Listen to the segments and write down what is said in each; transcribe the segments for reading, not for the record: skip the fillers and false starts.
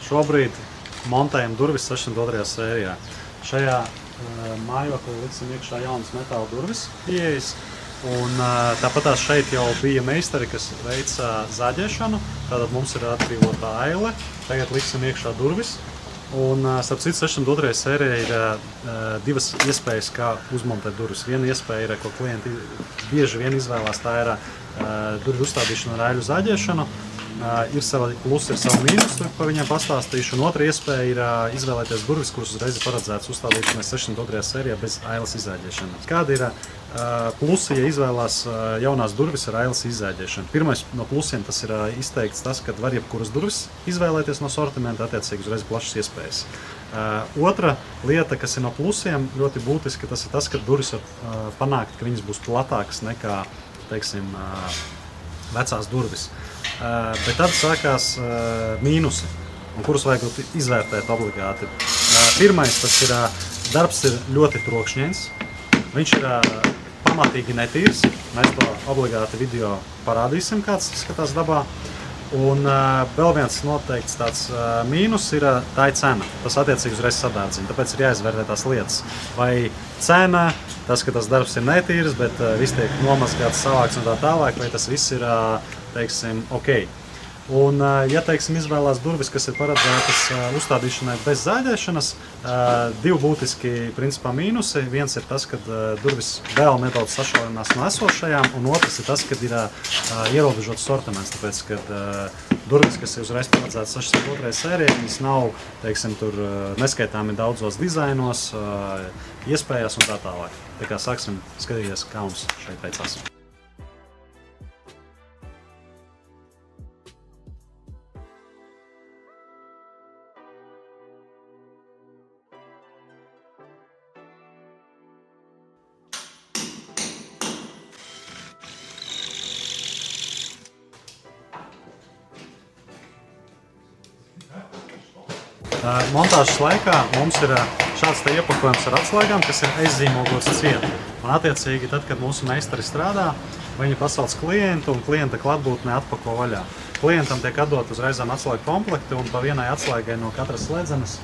Šobrīd montējam durvis 62. sērijā. Šajā mājoklī liksim iekšā jaunas metāla durvis ieejas. Un tāpatās šeit jau bija meistari, kas veica zaģēšanu. Tātad mums ir atbrīvotā aile. Tagad liksim iekšā durvis. Un, starp citu, 62. sērijā ir divas iespējas, kā uzmontēt durvis. Viena iespēja ir, ko klienti bieži vien izvēlās, tā ir durvju uzstādīšana ar aiļu zaģēšanu. Ir savi plusi, ir savi mīnusi, par viņiem pastāstīšu. Un otra iespēja ir izvēlēties durvis, kuras uzreiz ir paredzētas uzstādīšanai 62. sērijā bez ailes izzaģēšanas. Kādi ir plusi, ja izvēlās jaunās durvis ar ailes izzaģēšanu? Pirmais no plusiem tas ir izteikts tas, ka var jebkuras durvis izvēlēties no sortimenta, attiecīgi uzreiz plašas iespējas. Otra lieta, kas ir no plusiem, ļoti būtiski, tas ir tas, ka durvis var panākt, ka viņas būs platākas nekā, teiksim, vecās durvis. Bet tad sākās mīnusi, kurus vajag izvērtēt obligāti. Pirmais, tas ir, darbs ir ļoti trokšņains, viņš ir pamatīgi netīrs, mēs to obligāti video parādīsim, kāds skatās dabā. Un vēl viens noteikts tāds mīnus ir tā cena, tas attiecīgi uzreiz sadārdzina, tāpēc ir jāizvērtē tās lietas. Vai cena, tas, ka tas darbs ir netīrs, bet viss tiek nomazgāts, savāks un tā tālāk, vai tas viss ir, teiksim, ok. Un, ja, teiksim, izvēlās durvis, kas ir paredzētas uzstādīšanai bez zaģēšanas, divi būtiski, principā, mīnusi. Viens ir tas, ka durvis vēl nedaudz sašaurinās no esošajām, un otrs ir tas, ka ir ierobežots sortiments, tāpēc, ka durvis, kas ir uzreiz paredzētas 62. sērijā, viņas nav, teiksim, tur neskaitāmi daudzos dizainos, iespējās un tā tālāk. Tā kā sāksim skatīties, kā mums šeit veicās. Montāžas laikā mums ir šāds te iepakojums ar atslēgām, kas ir aizzīmogots cieti. Un attiecīgi, tad, kad mūsu meistari strādā, viņi pasauc klientu un klienta klātbūtnē atpako vaļā. Klientam tiek atdot uzreizām atslēgu komplekti un pa vienai atslēgai no katras slēdzenes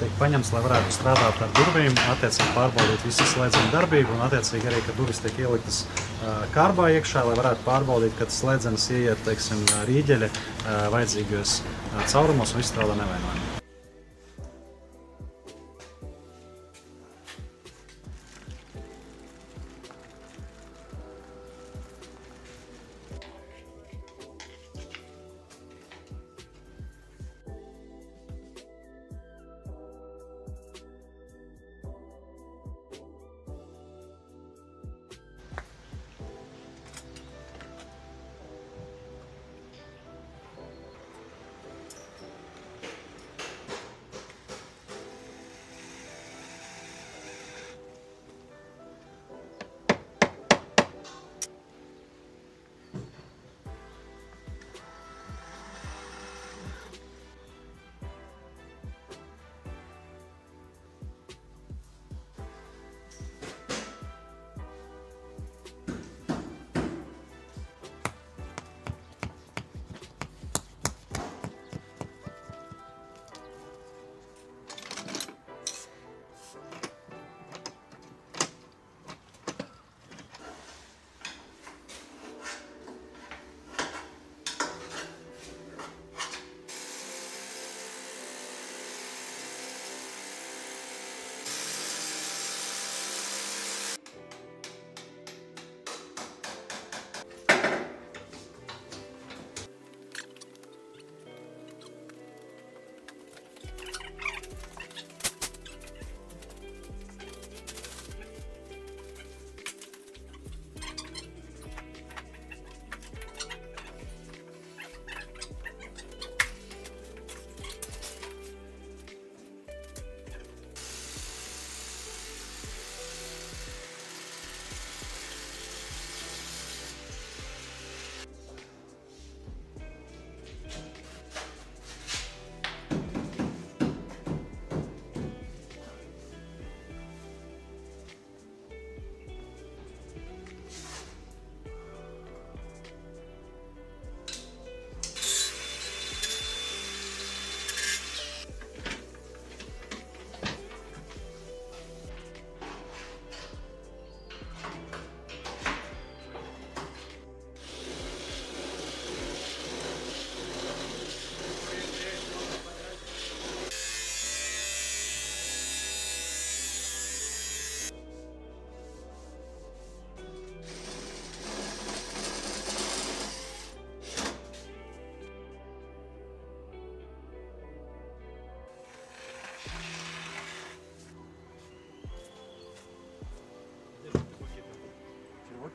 tiek paņemts, lai varētu strādāt ar durvīm, attiecīgi pārbaudīt visu slēdzenu darbību un attiecīgi arī, kad durvis tiek ieliktas kārbā iekšā, lai varētu pārbaudīt, kad slēdzenes ieiet, teiksim, rīģeļi vajadzīgajos caurumos un viss strādā nevainojami.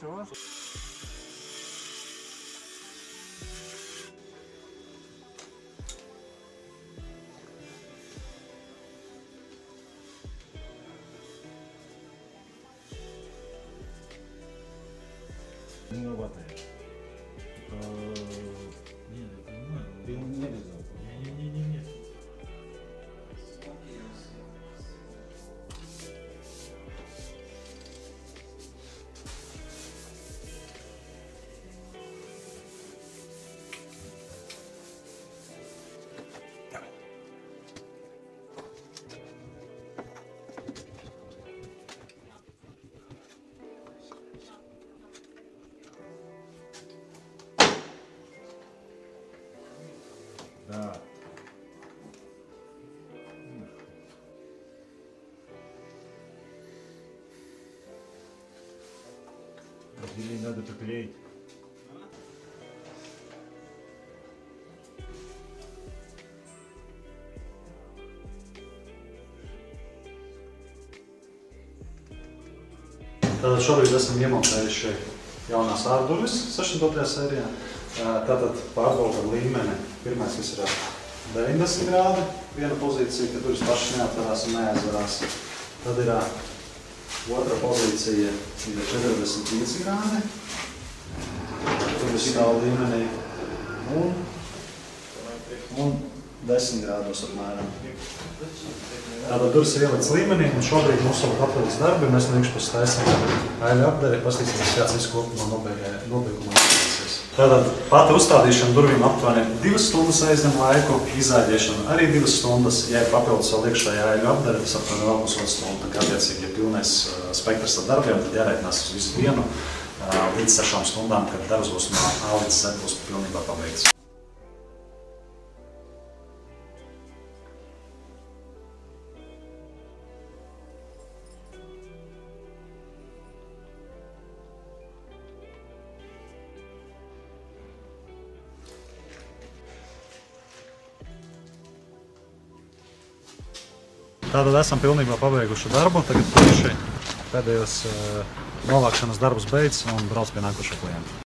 to. Длинноватая. Нет, я понимаю. Ты не резал? Не. Да. Или надо приклеить. Tātad šobrīd esam iemontējuši šeit jaunās ārdurvis 62. sērijā. Tātad pārbaudam līmeni. Pirmais, kas ir 90 grādi, viena pozīcija, ka durvis pašas neatverās un neaizverās. Tad ir otra pozīcija, ir 45 grādi. Durvis stāv līmenī un 10 grādos apmēram. Tātad durvis ir ielikts līmenī, un šobrīd mums vēl papildus darbi. Mēs no iekšpuses taisām aiļu apdari, paskatīsimies, kāds viss kopumā nobeigumā izskatīsies. Tātad pati uzstādīšana durvīm aptuveni 2 stundas aizņem laiku, izāģēšana arī 2 stundas. Ja ir papildus vēl iekšējā aiļu apdari, tas aptuveni vēl pusotru stundu. Tā kā attiecīgi, ja pilnais spektrs ar darbiem, tad jārēķinās uz visu dienu līdz 6 stundām, kad darbs būs no A līdz Z būs pilnībā pabeigts. Tātad esam pilnībā pabeiguši darbu, tagad tieši pēdējos novākšanas darbus beidz un brauc pie nākošā klienta.